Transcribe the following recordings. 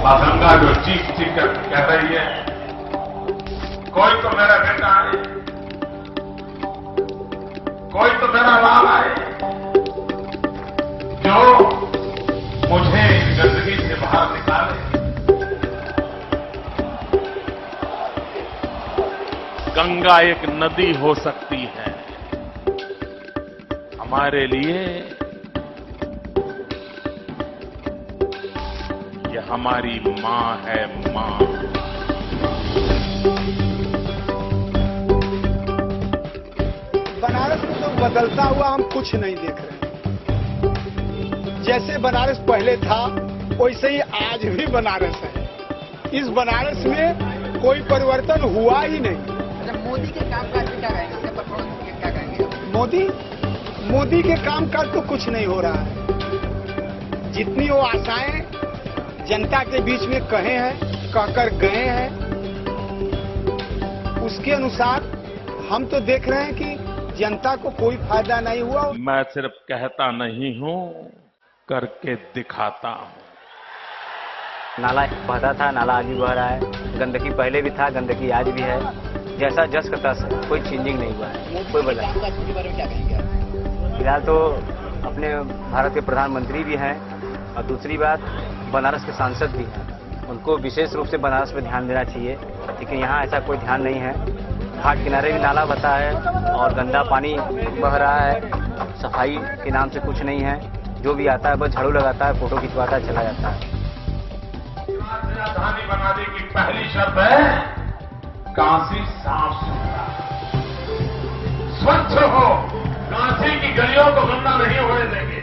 वह गंगा जो चीख चीख कर कह रही है, कोई तो मेरा बेटा है, कोई तो मेरा लाल है, जो मुझे इस गंदगी से बाहर निकाले। गंगा एक नदी हो सकती है हमारे लिए, ये हमारी मां है, मां। बनारस को तो बदलता हुआ हम कुछ नहीं देख रहे। जैसे बनारस पहले था वैसे ही आज भी बनारस है। इस बनारस में कोई परिवर्तन हुआ ही नहीं। मोदी के कामकाज में क्या कहेंगे, उसके परफॉर्मेंस में क्या कहेंगे? मोदी के कामकाज तो कुछ नहीं हो रहा है। जितनी वो आशाएं जनता के बीच में कहे हैं, कहकर गए हैं, उसके अनुसार हम तो देख रहे हैं कि जनता को कोई फायदा नहीं हुआ। मैं सिर्फ कहता नहीं हूं, करके दिखाता हूं। नाला बहता था, नाला आज भी बह रहा है। गंदगी पहले भी था, गंदगी आज भी है। जैसा जस का तस है, कोई चेंजिंग नहीं हुआ है, कोई बदलाव। के बारे में क्या कहेंगे? फिलहाल तो अपने भारत के प्रधानमंत्री भी हैं और दूसरी बात बनारस के सांसद भी हैं। उनको विशेष रूप से बनारस पे ध्यान देना चाहिए, लेकिन यहाँ ऐसा कोई ध्यान नहीं है। घाट किनारे भी नाला बहता है और गंदा पानी बह रहा है। सफाई के नाम से कुछ नहीं है। जो भी आता है बस झाड़ू लगाता है, फोटो खिंचवाता है, चला जाता है। राजधानी बनाने की पहली शर्त है काशी साफ सुथरा, स्वच्छ हो। काशी की गलियों को गंदा नहीं होने देंगे।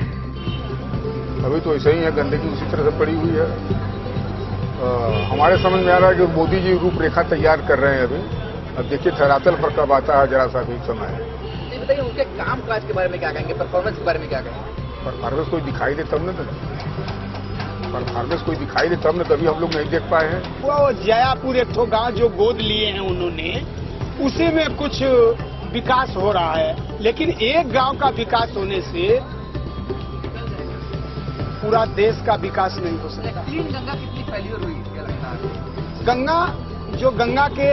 अभी तो ऐसा ही है, गंदगी उसी तरह से पड़ी हुई है। हमारे समझ में आ रहा है कि मोदी जी रूपरेखा तैयार कर रहे हैं अभी। अब देखिए धरातल पर कब आता है, जरा सा भी समय है। नहीं बताइए, उनके कामकाज के बारे में क्या कहेंगे, परफॉर्मेंस के बारे में क्या कहेंगे? परफॉर्मेंस कोई दिखाई दे तब न, परफॉर्मेंस कोई दिखाई दे तब न, कभी हम लोग नहीं देख पाए हैं। वो जयापुर एक ठो गांव जो गोद लिए हैं उन्होंने, उसी में कुछ विकास हो रहा है। लेकिन एक गांव का विकास होने से पूरा देश का विकास नहीं हो सकता। क्लीन गंगा कितनी फेल्यूर हुई, क्या लगता है? गंगा के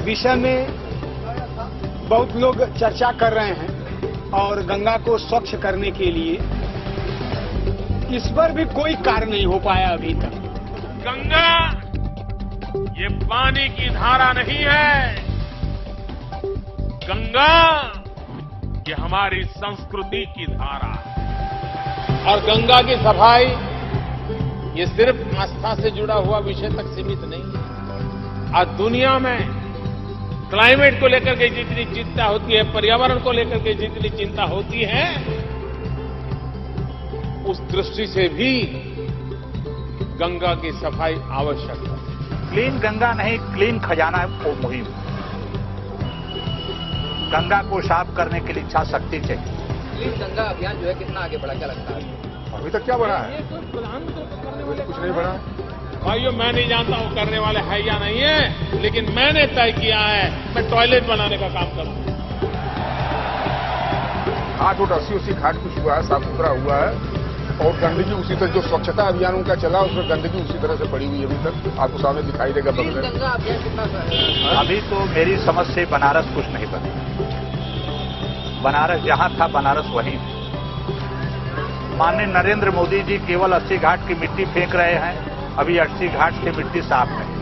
विषय में बहुत लोग चर्चा कर रहे हैं और गंगा को स्वच्छ करने के लिए इस पर भी कोई कार्य नहीं हो पाया अभी तक। गंगा ये पानी की धारा नहीं है, गंगा ये हमारी संस्कृति की धारा है। और गंगा की सफाई ये सिर्फ आस्था से जुड़ा हुआ विषय तक सीमित नहीं है। आज दुनिया में क्लाइमेट को लेकर के जितनी चिंता होती है, पर्यावरण को लेकर के जितनी चिंता होती है, उस दृष्टि से भी गंगा की सफाई आवश्यक है। क्लीन गंगा नहीं, क्लीन खजाना मुहिम। गंगा को साफ करने के लिए इच्छा शक्ति चाहिए। क्लीन गंगा अभियान जो है कितना आगे बढ़ा, क्या लगता है? अभी तक क्या बढ़ा है? कुछ नहीं बढ़ा। भाइयों, मैं नहीं जानता वो करने वाले है या नहीं है, लेकिन मैंने तय किया है मैं टॉयलेट बनाने का काम करूंगा। घाट और 80 घाट कुछ हुआ है, साफ सुथरा हुआ है। और गंदगी उसी तरह, जो स्वच्छता अभियान उनका चला उसमें गंदगी उसी तरह से पड़ी हुई है अभी तक। आपको सामने दिखाई देगा क्लीन बगल में। गंगा अभियान कितना? अभी तो मेरी समझ से बनारस कुछ नहीं बना। बनारस जहां था बनारस वहीं। माननीय नरेंद्र मोदी जी केवल 80 घाट की मिट्टी फेंक रहे हैं, अभी 80 घाट से मिट्टी साफ नहीं।